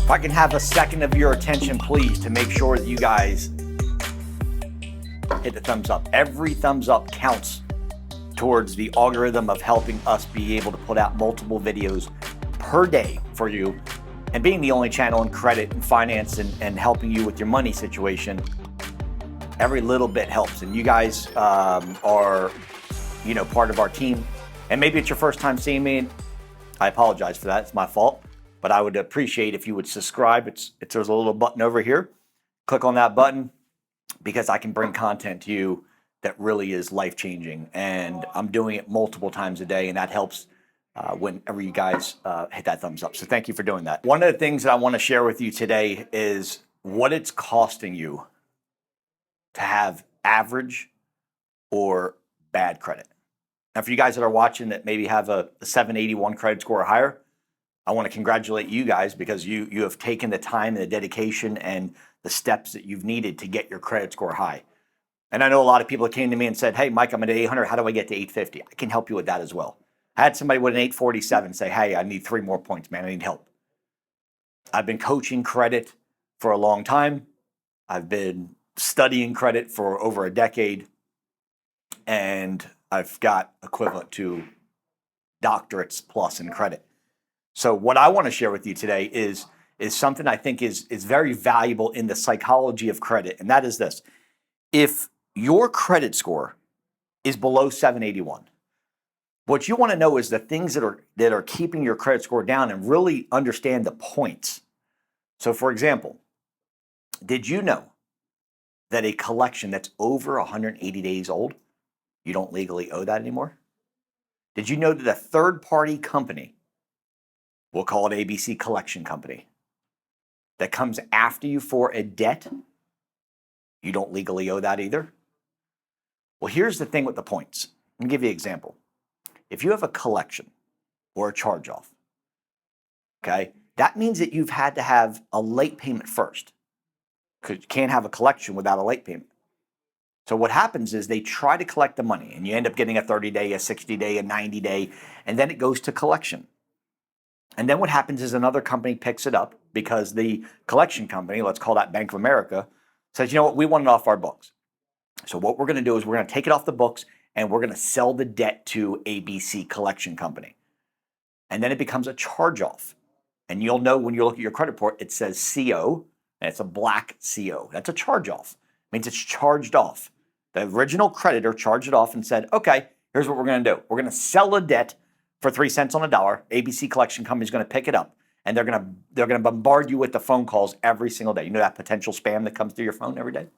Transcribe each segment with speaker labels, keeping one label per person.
Speaker 1: If I can have a second of your attention, please, to make sure that you guys hit the thumbs up. Every thumbs up counts towards the algorithm of helping us be able to put out multiple videos per day for you. And being the only channel in credit and finance and helping you with your money situation, every little bit helps. And you guys are, part of our team. And maybe it's your first time seeing me. I apologize for that. It's my fault. But I would appreciate if you would subscribe. There's a little button over here. Click on that button because I can bring content to you that really is life-changing. And I'm doing it multiple times a day, and that helps whenever you guys hit that thumbs up. So thank you for doing that. One of the things that I want to share with you today is what it's costing you to have average or bad credit. Now, for you guys that are watching that maybe have a 781 credit score or higher, I want to congratulate you guys because you have taken the time and the dedication and the steps that you've needed to get your credit score high. And I know a lot of people came to me and said, hey, Mike, I'm at 800. How do I get to 850? I can help you with that as well. I had somebody with an 847 say, hey, I need 3 more points, man. I need help. I've been coaching credit for a long time. I've been studying credit for over a decade. And I've got equivalent to doctorates plus in credit. So what I want to share with you today is something I think is very valuable in the psychology of credit, and that is this. If your credit score is below 781, what you want to know is the things that are keeping your credit score down and really understand the points. So for example, did you know that a collection that's over 180 days old, you don't legally owe that anymore? Did you know that a third-party company, we'll call it ABC Collection Company, that comes after you for a debt, you don't legally owe that either? Well, here's the thing with the points. Let me give you an example. If you have a collection or a charge-off, okay, that means that you've had to have a late payment first, because you can't have a collection without a late payment. So what happens is they try to collect the money, and you end up getting a 30-day, a 60-day, a 90-day, and then it goes to collection. And then what happens is another company picks it up because the collection company, let's call that Bank of America, says, you know what, we want it off our books. So what we're going to do is we're going to take it off the books and we're going to sell the debt to ABC Collection Company. And then it becomes a charge-off. And you'll know when you look at your credit report, it says CO, and it's a black CO. That's a charge-off. It means it's charged off. The original creditor charged it off and said, okay, here's what we're going to do. We're going to sell a debt for 3 cents on a dollar. ABC Collection Company is going to pick it up, and they're going to bombard you with the phone calls every single day. You know that potential spam that comes through your phone every day?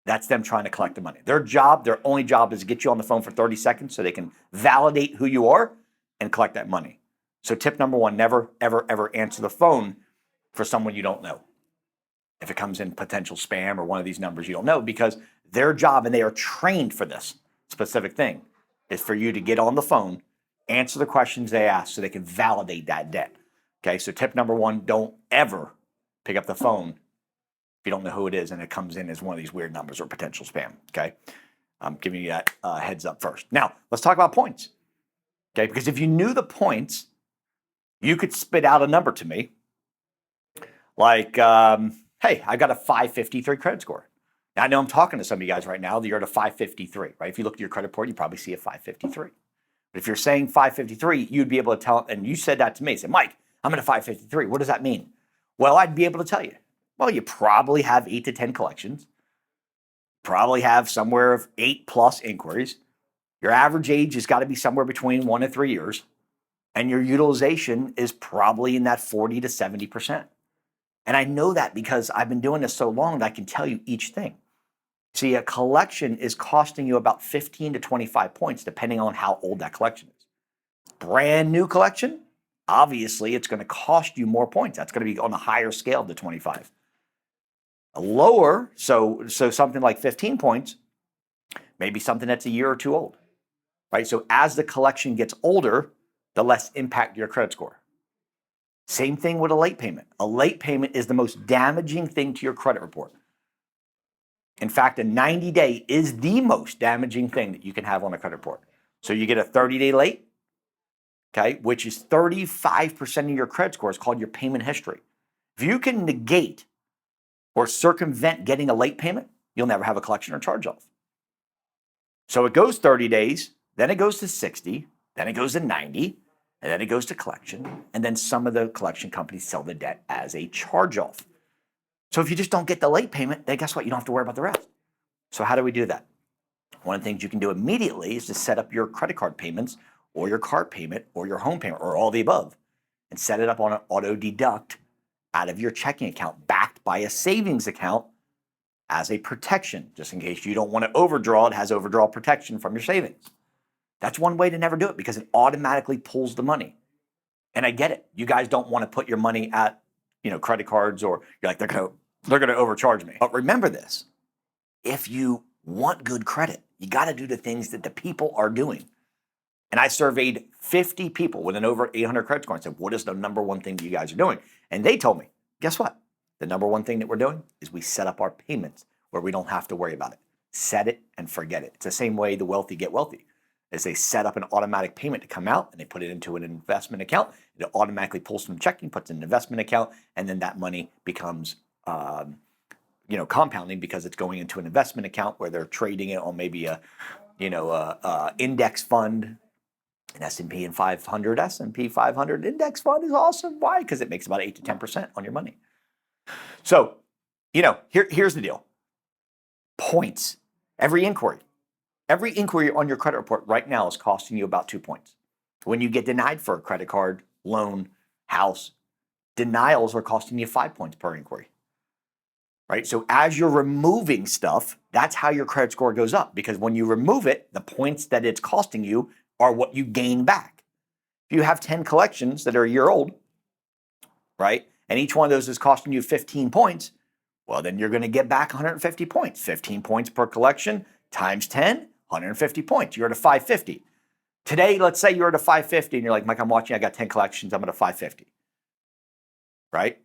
Speaker 1: That's them trying to collect the money. Their only job is to get you on the phone for 30 seconds so they can validate who you are and collect that money. So tip number 1, never, ever, ever answer the phone for someone you don't know. If it comes in potential spam or one of these numbers you don't know, because their job, and they are trained for this specific thing, is for you to get on the phone, answer the questions they ask so they can validate that debt. Okay, so tip number 1, don't ever pick up the phone if you don't know who it is and it comes in as one of these weird numbers or potential spam. Okay, I'm giving you that heads up first. Now, let's talk about points. Okay, because if you knew the points, you could spit out a number to me like, hey, I got a 553 credit score. Now, I know I'm talking to some of you guys right now that you're at a 553, right? If you look at your credit report, you probably see a 553. But if you're saying 553, you'd be able to tell, and you said that to me, say, Mike, I'm at a 553. What does that mean? Well, I'd be able to tell you. Well, you probably have 8 to 10 collections, probably have somewhere of 8+ inquiries. Your average age has got to be somewhere between 1 and 3 years, and your utilization is probably in that 40 to 70%. And I know that because I've been doing this so long that I can tell you each thing. See, a collection is costing you about 15 to 25 points, depending on how old that collection is. Brand new collection, obviously, it's going to cost you more points. That's going to be on a higher scale of the 25. A lower, so something like 15 points, maybe something that's a year or 2 old, right? So as the collection gets older, the less impact your credit score. Same thing with a late payment. A late payment is the most damaging thing to your credit report. In fact, a 90-day is the most damaging thing that you can have on a credit report. So you get a 30-day late, okay, which is 35% of your credit score. It's called your payment history. If you can negate or circumvent getting a late payment, you'll never have a collection or charge off. So it goes 30 days, then it goes to 60, then it goes to 90, and then it goes to collection. And then some of the collection companies sell the debt as a charge off. So if you just don't get the late payment, then guess what? You don't have to worry about the rest. So how do we do that? One of the things you can do immediately is to set up your credit card payments or your car payment or your home payment or all the above and set it up on an auto deduct out of your checking account backed by a savings account as a protection, just in case you don't want to overdraw. It has overdraw protection from your savings. That's one way to never do it because it automatically pulls the money. And I get it. You guys don't want to put your money at, credit cards, or you're like, they're going to overcharge me. But remember this, if you want good credit, you got to do the things that the people are doing. And I surveyed 50 people with an over 800 credit score and said, what is the number one thing that you guys are doing? And they told me, guess what? The number one thing that we're doing is we set up our payments where we don't have to worry about it. Set it and forget it. It's the same way the wealthy get wealthy, is they set up an automatic payment to come out and they put it into an investment account. It automatically pulls from checking, puts in an investment account, and then that money becomes compounding because it's going into an investment account where they're trading it on maybe a index fund. An S&P 500 index fund is awesome. Why? Because it makes about 8 to 10% on your money. So, here's the deal. Points. Every inquiry on your credit report right now is costing you about 2 points. When you get denied for a credit card, loan, house, denials are costing you 5 points per inquiry. Right? So as you're removing stuff, that's how your credit score goes up, because when you remove it, the points that it's costing you are what you gain back. If you have 10 collections that are a year old, right, and each one of those is costing you 15 points, well, then you're going to get back 150 points. 15 points per collection times 10, 150 points. You're at a 550. Today, let's say you're at a 550 and you're like, Mike, I'm watching, I got 10 collections, I'm at a 550. Right?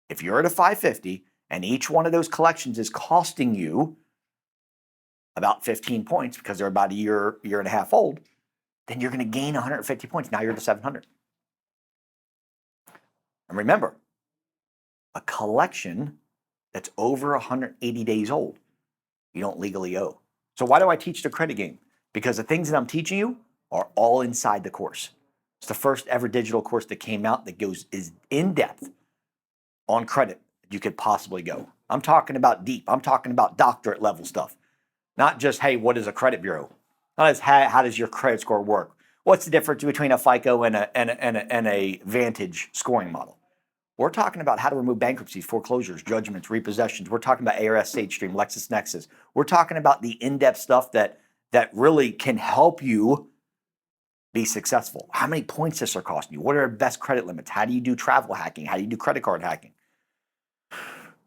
Speaker 1: If you're at a 550 and each one of those collections is costing you about 15 points because they're about a year and a half old, then you're going to gain 150 points. Now you're at 700. And remember, a collection that's over 180 days old, you don't legally owe. So why do I teach the credit game? Because the things that I'm teaching you are all inside the course. It's the first ever digital course that came out that is in depth on credit you could possibly go. I'm talking about deep. I'm talking about doctorate level stuff. Not just, hey, what is a credit bureau? Not as how does your credit score work? What's the difference between a FICO and a Vantage scoring model? We're talking about how to remove bankruptcies, foreclosures, judgments, repossessions. We're talking about ARS, SageStream, LexisNexis. We're talking about the in-depth stuff that really can help you be successful. How many points this are costing you? What are best credit limits? How do you do travel hacking? How do you do credit card hacking?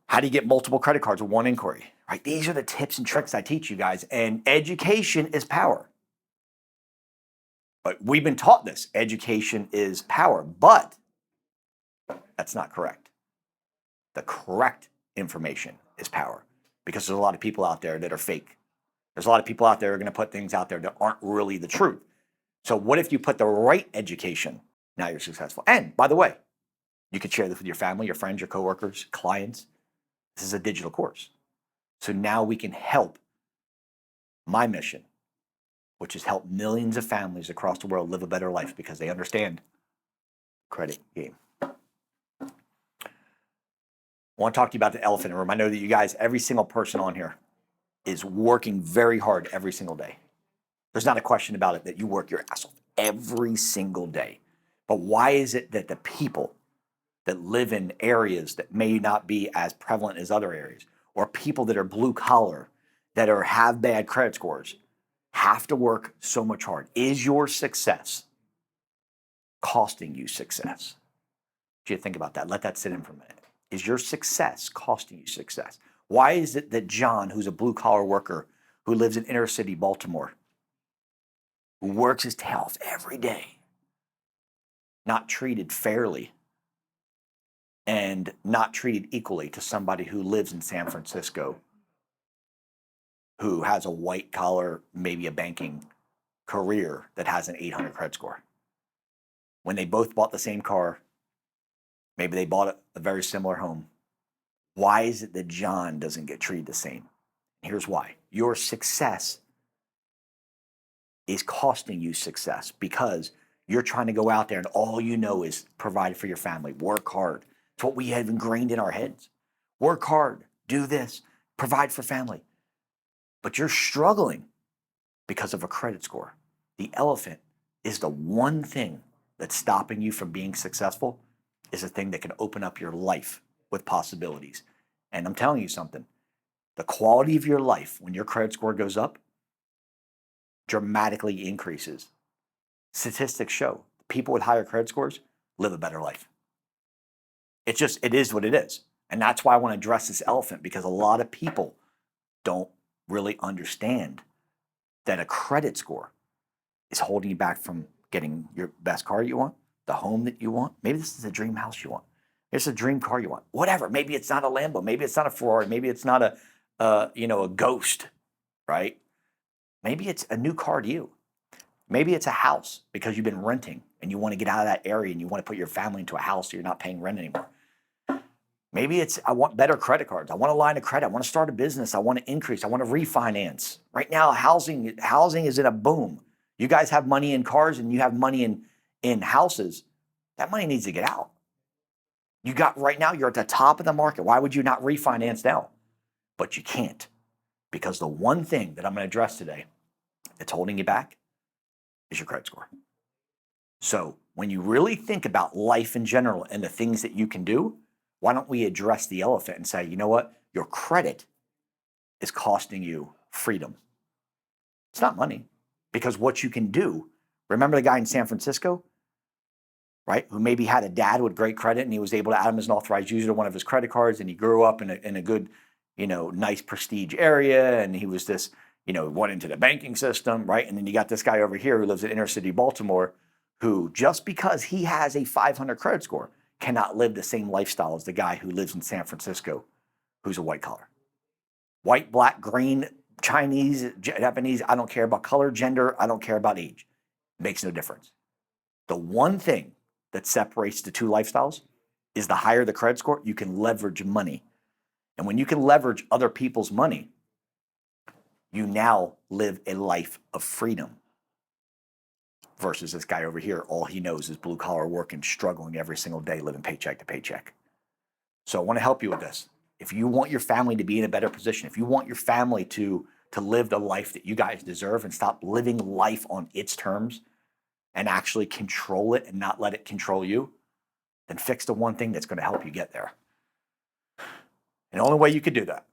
Speaker 1: How do you get multiple credit cards with one inquiry? Right? These are the tips and tricks I teach you guys. And education is power. But we've been taught this. Education is power. But that's not correct. The correct information is power, because there's a lot of people out there that are fake. There's a lot of people out there who are going to put things out there that aren't really the truth. So what if you put the right education? Now you're successful. And by the way, you could share this with your family, your friends, your coworkers, clients. This is a digital course. So now we can help my mission, which is help millions of families across the world live a better life because they understand credit game. I want to talk to you about the elephant in the room. I know that you guys, every single person on here is working very hard every single day. There's not a question about it that you work your ass off every single day. But why is it that the people that live in areas that may not be as prevalent as other areas, or people that are blue collar, that have bad credit scores, have to work so much hard? Is your success costing you success? Do you think about that? Let that sit in for a minute. Is your success costing you success? Why is it that John, who's a blue collar worker who lives in inner city Baltimore, who works his tail off every day, not treated fairly and not treated equally to somebody who lives in San Francisco, who has a white collar, maybe a banking career that has an 800 credit score? When they both bought the same car, Maybe they bought a very similar home. Why is it that John doesn't get treated the same? Here's why. Your success is costing you success because you're trying to go out there and all you know is provide for your family, work hard. It's what we have ingrained in our heads. Work hard, do this, provide for family. But you're struggling because of a credit score. The elephant is the one thing that's stopping you from being successful, is a thing that can open up your life with possibilities. And I'm telling you something, the quality of your life when your credit score goes up dramatically increases. Statistics show people with higher credit scores live a better life. It is what it is. And that's why I want to address this elephant, because a lot of people don't really understand that a credit score is holding you back from getting your best car you want, the home that you want. Maybe this is a dream house you want. It's a dream car you want. Whatever. Maybe it's not a Lambo. Maybe it's not a Ferrari. Maybe it's not a Ghost, right? Maybe it's a new car to you. Maybe it's a house because you've been renting and you want to get out of that area and you want to put your family into a house so you're not paying rent anymore. Maybe it's, I want better credit cards. I want a line of credit. I want to start a business. I want to increase. I want to refinance. Right now, housing is in a boom. You guys have money in cars and you have money in houses. That money needs to get out. You got right now, you're at the top of the market. Why would you not refinance now? But you can't, because the one thing that I'm going to address today that's holding you back is your credit score. So when you really think about life in general and the things that you can do, why don't we address the elephant and say, you know what? Your credit is costing you freedom. It's not money, because what you can do, remember the guy in San Francisco, right? Who maybe had a dad with great credit and he was able to add him as an authorized user to one of his credit cards, and he grew up in a good, nice prestige area, and he was this, went into the banking system, right? And then you got this guy over here who lives in inner city Baltimore, who just because he has a 500 credit score cannot live the same lifestyle as the guy who lives in San Francisco, who's a white collar. White, black, green, Chinese, Japanese, I don't care about color, gender, I don't care about age. It makes no difference. The one thing that separates the two lifestyles is the higher the credit score, you can leverage money. And when you can leverage other people's money, you now live a life of freedom. Versus this guy over here, all he knows is blue collar work and struggling every single day, living paycheck to paycheck. So I want to help you with this. If you want your family to be in a better position, if you want your family to live the life that you guys deserve and stop living life on its terms and actually control it and not let it control you, then fix the one thing that's going to help you get there. And the only way you could do that,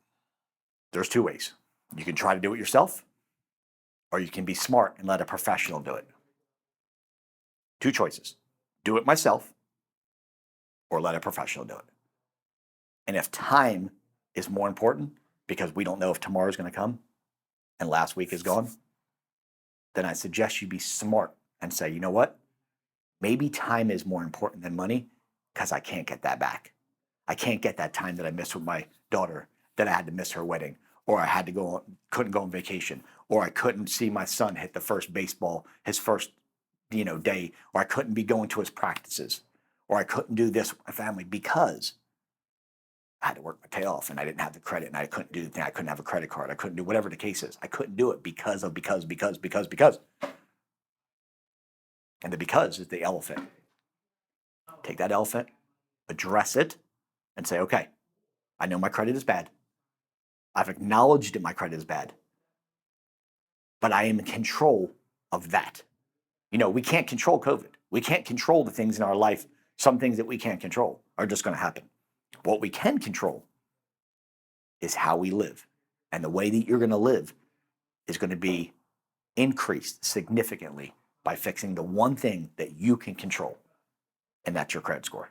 Speaker 1: there's two ways. You can try to do it yourself, or you can be smart and let a professional do it. Two choices. Do it myself or let a professional do it. And if time is more important because we don't know if tomorrow is going to come and last week is gone, then I suggest you be smart and say, you know what? Maybe time is more important than money because I can't get that back. I can't get that time that I missed with my daughter, that I had to miss her wedding, or I had to couldn't go on vacation, or I couldn't see my son hit the first baseball, his first day, or I couldn't be going to his practices, or I couldn't do this with my family because I had to work my tail off and I didn't have the credit and I couldn't do the thing. I couldn't have a credit card. I couldn't do whatever the case is. I couldn't do it because. And the because is the elephant. Take that elephant, address it, and say, okay, I know my credit is bad. I've acknowledged that my credit is bad, but I am in control of that. We can't control COVID. We can't control the things in our life. Some things that we can't control are just going to happen. What we can control is how we live. And the way that you're going to live is going to be increased significantly by fixing the one thing that you can control, and that's your credit score.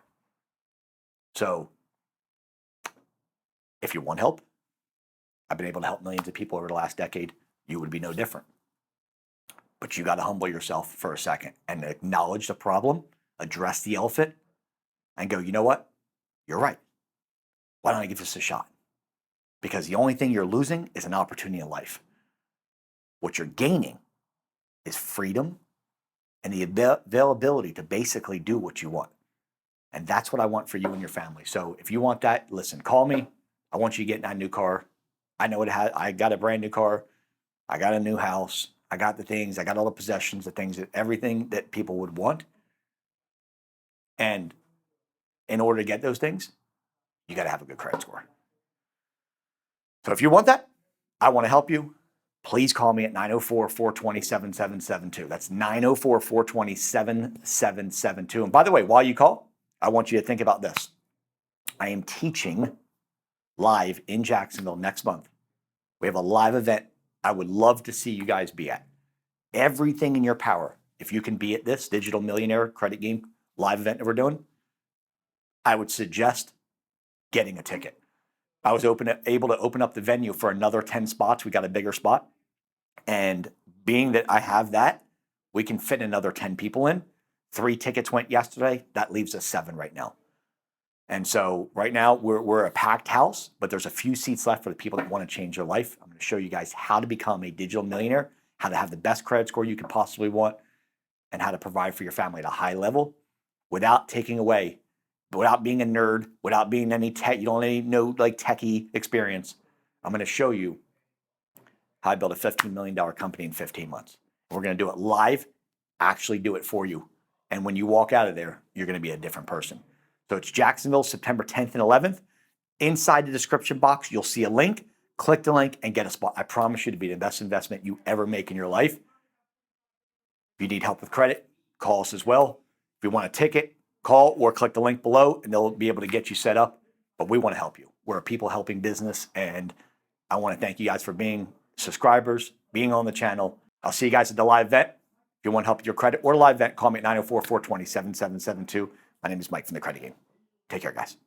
Speaker 1: So if you want help, I've been able to help millions of people over the last decade. You would be no different. But you got to humble yourself for a second and acknowledge the problem, address the elephant, and go, you know what? You're right. Why don't I give this a shot? Because the only thing you're losing is an opportunity in life. What you're gaining is freedom and the availability to basically do what you want. And that's what I want for you and your family. So if you want that, listen, call me. I want you getting that new car. I know I got a brand new car. I got a new house. I got the things. I got all the possessions, the things, everything that people would want. And in order to get those things, you got to have a good credit score. So if you want that, I want to help you. Please call me at 904-420-7772. That's 904-420-7772. And by the way, while you call, I want you to think about this. I am teaching live in Jacksonville next month. We have a live event I would love to see you guys be at. Everything in your power, if you can be at this Digital Millionaire Credit Game live event that we're doing, I would suggest getting a ticket. I was able to open up the venue for another 10 spots. We got a bigger spot. And being that I have that, we can fit another 10 people in. 3 tickets went yesterday. That leaves us 7 right now. And so right now we're a packed house, but there's a few seats left for the people that want to change their life. I'm going to show you guys how to become a digital millionaire, how to have the best credit score you could possibly want, and how to provide for your family at a high level without taking away, without being a nerd, without being any tech. You don't need no like techie experience. I'm going to show you how I built a $15 million company in 15 months. We're going to do it live, actually do it for you. And when you walk out of there, you're going to be a different person. So it's Jacksonville, September 10th and 11th. Inside the description box, you'll see a link. Click the link and get a spot. I promise you to be the best investment you ever make in your life. If you need help with credit, call us as well. If you want a ticket, call or click the link below and they'll be able to get you set up. But we want to help you. We're a people helping business, and I want to thank you guys for being subscribers, being on the channel. I'll see you guys at the live event. If you want help with your credit or live event, call me at 904-420-7772. My name is Mike from The Credit Game. Take care, guys.